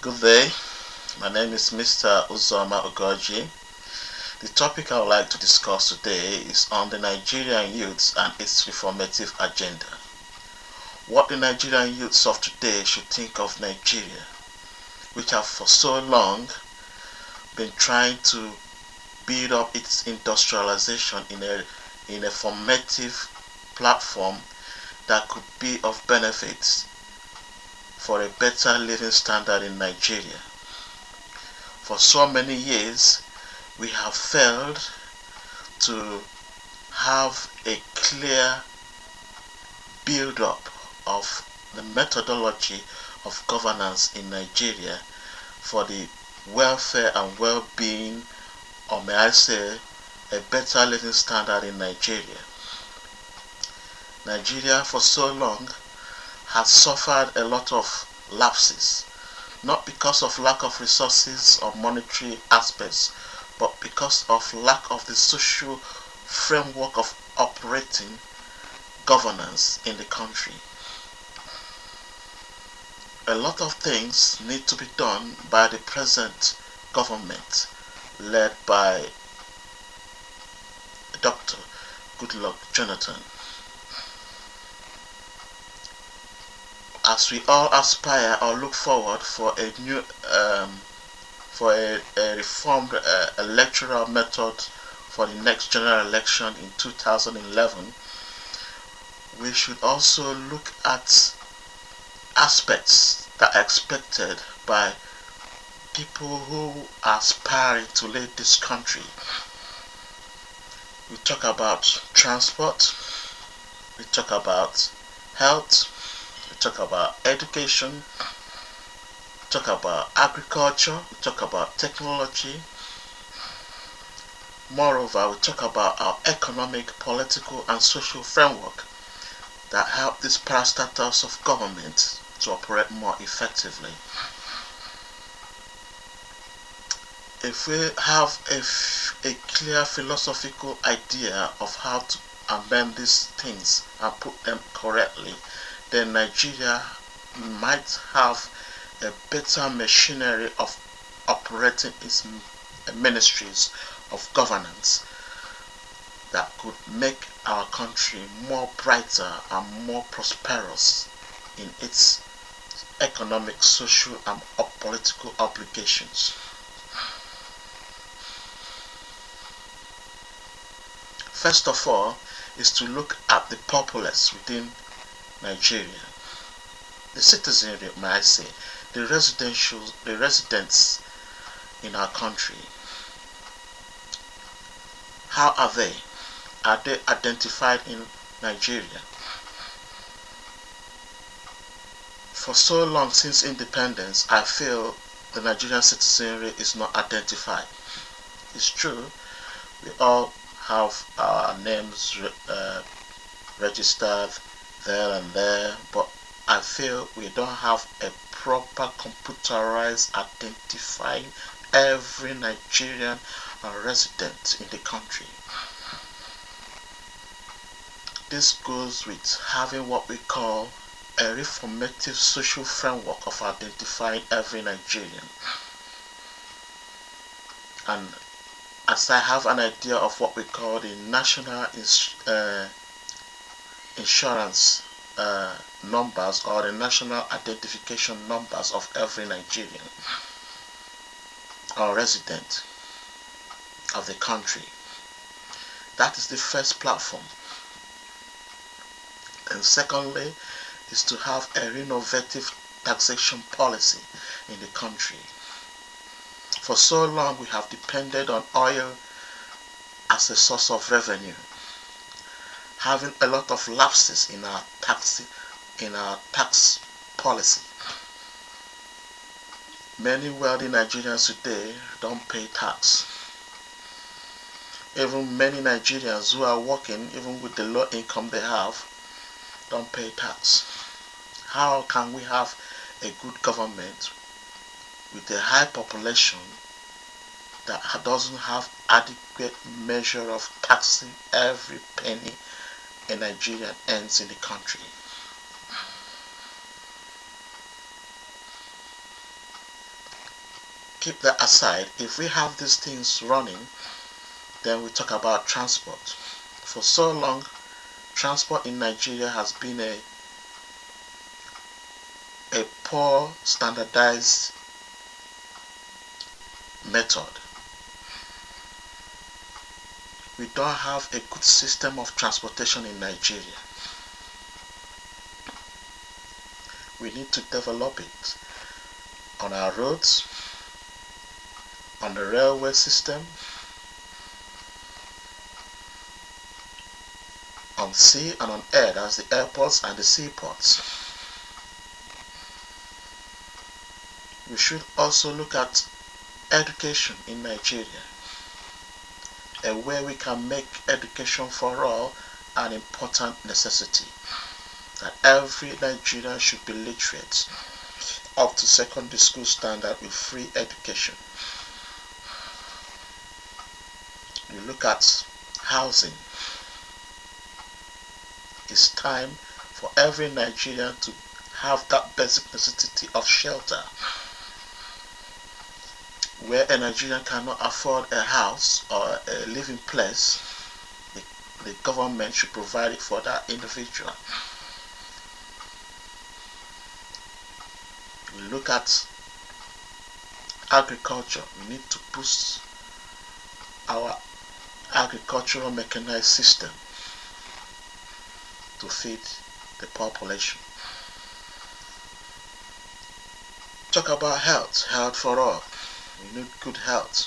Good day, my name is Mr. Uzoma Ugoji. The topic I would like to discuss today is on the Nigerian youths and its reformative agenda. What the Nigerian youths of today should think of Nigeria, which have for so long been trying to build up its industrialization in a formative platform that could be of benefit for a better living standard in Nigeria. For so many years, we have failed to have a clear build-up of the methodology of governance in Nigeria for the welfare and well-being, or may I say, a better living standard in Nigeria. Nigeria for so long has suffered a lot of lapses, not because of lack of resources or monetary aspects, but because of lack of the social framework of operating governance in the country. A lot of things need to be done by the present government led by Dr. Goodluck Jonathan. As we all aspire or look forward for a new reformed electoral method for the next general election in 2011, we should also look at aspects that are expected by people who are aspiring to lead this country. We talk about transport, we talk about health, we talk about education, we talk about agriculture, we talk about technology. Moreover, we talk about our economic, political, and social framework that help these parastatals of government to operate more effectively. If we have a clear philosophical idea of how to amend these things and put them correctly, then Nigeria might have a better machinery of operating its ministries of governance that could make our country more brighter and more prosperous in its economic, social, and political obligations. First of all is to look at the populace within Nigeria, the citizenry, may I say, the residents in our country. How are they? Are they identified in Nigeria? For so long since independence, I feel the Nigerian citizenry is not identified. It's true, we all have our names registered there and there, but I feel we don't have a proper computerized identifying every Nigerian resident in the country. This goes with having what we call a reformative social framework of identifying every Nigerian. And as I have an idea of what we call the national insurance numbers, or the national identification numbers of every Nigerian or resident of the country. That is the first platform. And secondly is to have a renovative taxation policy in the country. For so long we have depended on oil as a source of revenue, having a lot of lapses in our tax policy. Many wealthy Nigerians today don't pay tax. Even many Nigerians who are working, even with the low income they have, don't pay tax. How can we have a good government with a high population that doesn't have adequate measure of taxing every penny a Nigerian earns in the country? keep that aside, if we have these things running, then we talk about transport. For so long, transport in Nigeria has been a poor standardized method. We don't have a good system of transportation in Nigeria. We need to develop it on our roads, on the railway system, on sea and on air, that's the airports and the seaports. We should also look at education in Nigeria, and where we can make education for all an important necessity. That every Nigerian should be literate up to secondary school standard with free education. We look at housing. It's time for every Nigerian to have that basic necessity of shelter. Where a Nigerian cannot afford a house or a living place, the government should provide it for that individual. We look at agriculture. We need to boost our agricultural mechanized system to feed the population. Talk about health for all. We need good health.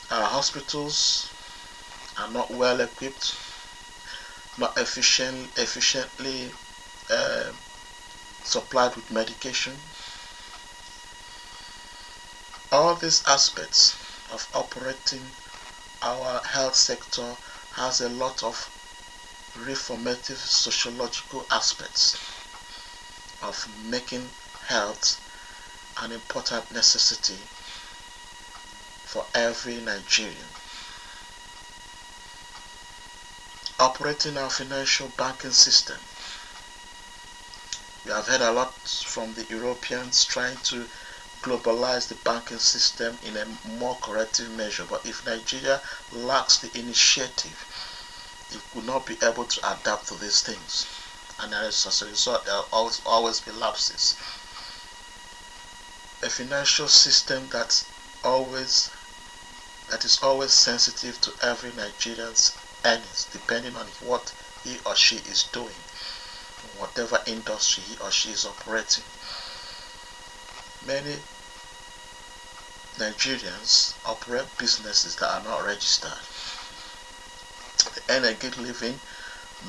Our hospitals are not well equipped, not efficiently supplied with medication. All these aspects of operating our health sector has a lot of reformative sociological aspects of making health an important necessity for every Nigerian. Operating our financial banking system. We have heard a lot from the Europeans trying to globalize the banking system in a more corrective measure, but if Nigeria lacks the initiative, it will not be able to adapt to these things, and as a result there will always be lapses. A financial system that is always sensitive to every Nigerian's earnings, depending on what he or she is doing, whatever industry he or she is operating. Many Nigerians operate businesses that are not registered. They earn a good living,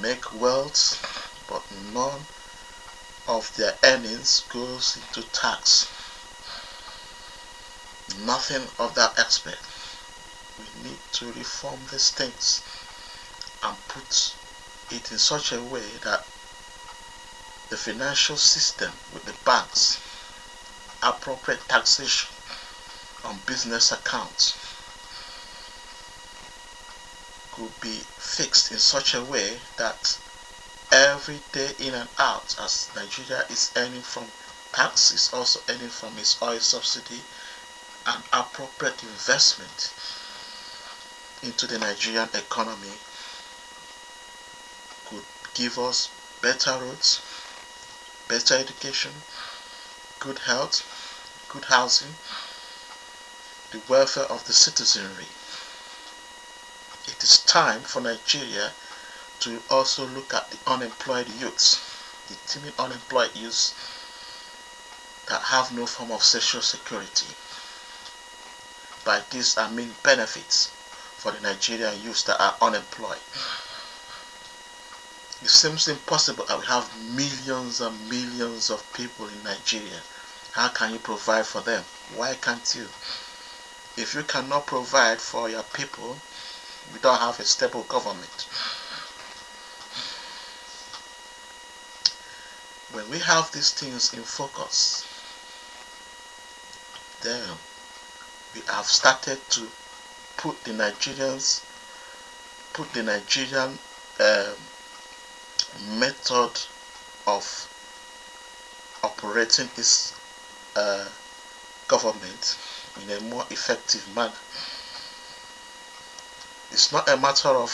make wealth, but none of their earnings goes into tax. Nothing of that aspect. We need to reform these things and put it in such a way that the financial system with the banks, appropriate taxation on business accounts could be fixed in such a way that every day in and out, as Nigeria is earning from tax, is also earning from its oil subsidy, and appropriate investment into the Nigerian economy could give us better roads, better education, good health, good housing, the welfare of the citizenry. It is time for Nigeria to also look at the unemployed youths, the teeming unemployed youths that have no form of social security. By this I mean benefits for the Nigerian youths that are unemployed. It seems impossible that we have millions and millions of people in Nigeria. How can you provide for them? Why can't you? If you cannot provide for your people, we don't have a stable government. When we have these things in focus, then we have started to put the Nigerian method of operating is government in a more effective manner. It's not a matter of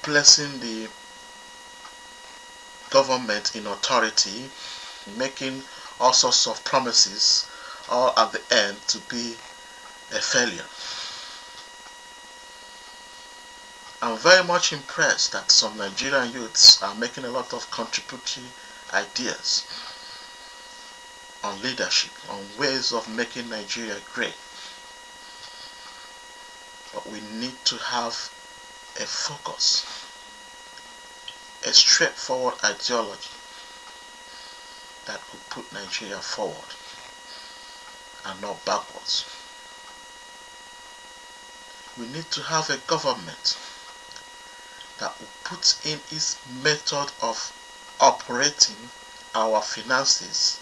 placing the government in authority, making all sorts of promises, all at the end to be a failure. I'm very much impressed that some Nigerian youths are making a lot of contributory ideas on leadership, on ways of making Nigeria great. But we need to have a focus, a straightforward ideology that will put Nigeria forward and not backwards. We need to have a government that will put in its method of operating our finances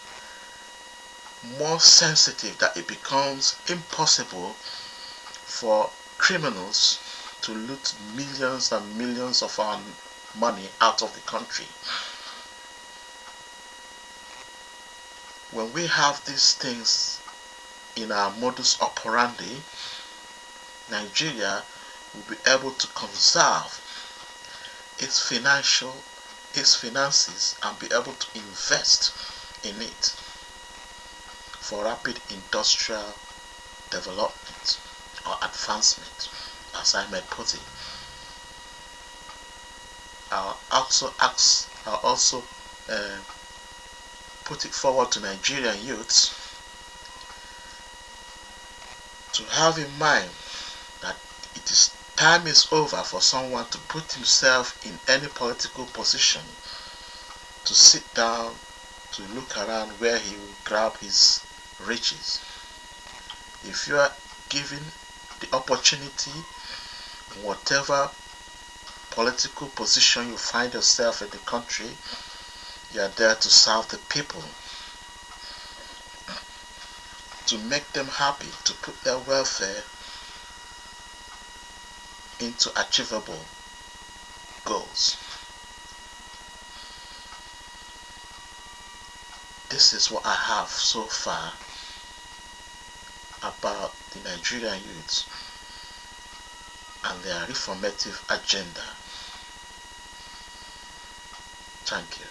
more sensitive, that it becomes impossible for criminals to loot millions and millions of our money out of the country. When we have these things in our modus operandi, Nigeria will be able to conserve its finances and be able to invest in it for rapid industrial development or advancement, as I may put it. I'll also put it forward to Nigerian youths to have in mind that time is over for someone to put himself in any political position, to sit down, to look around where he will grab his riches. If you are given the opportunity in whatever political position you find yourself in the country, you are there to serve the people, to make them happy, to put their welfare into achievable goals. This is what I have so far about the Nigerian youths and their reformative agenda. Thank you.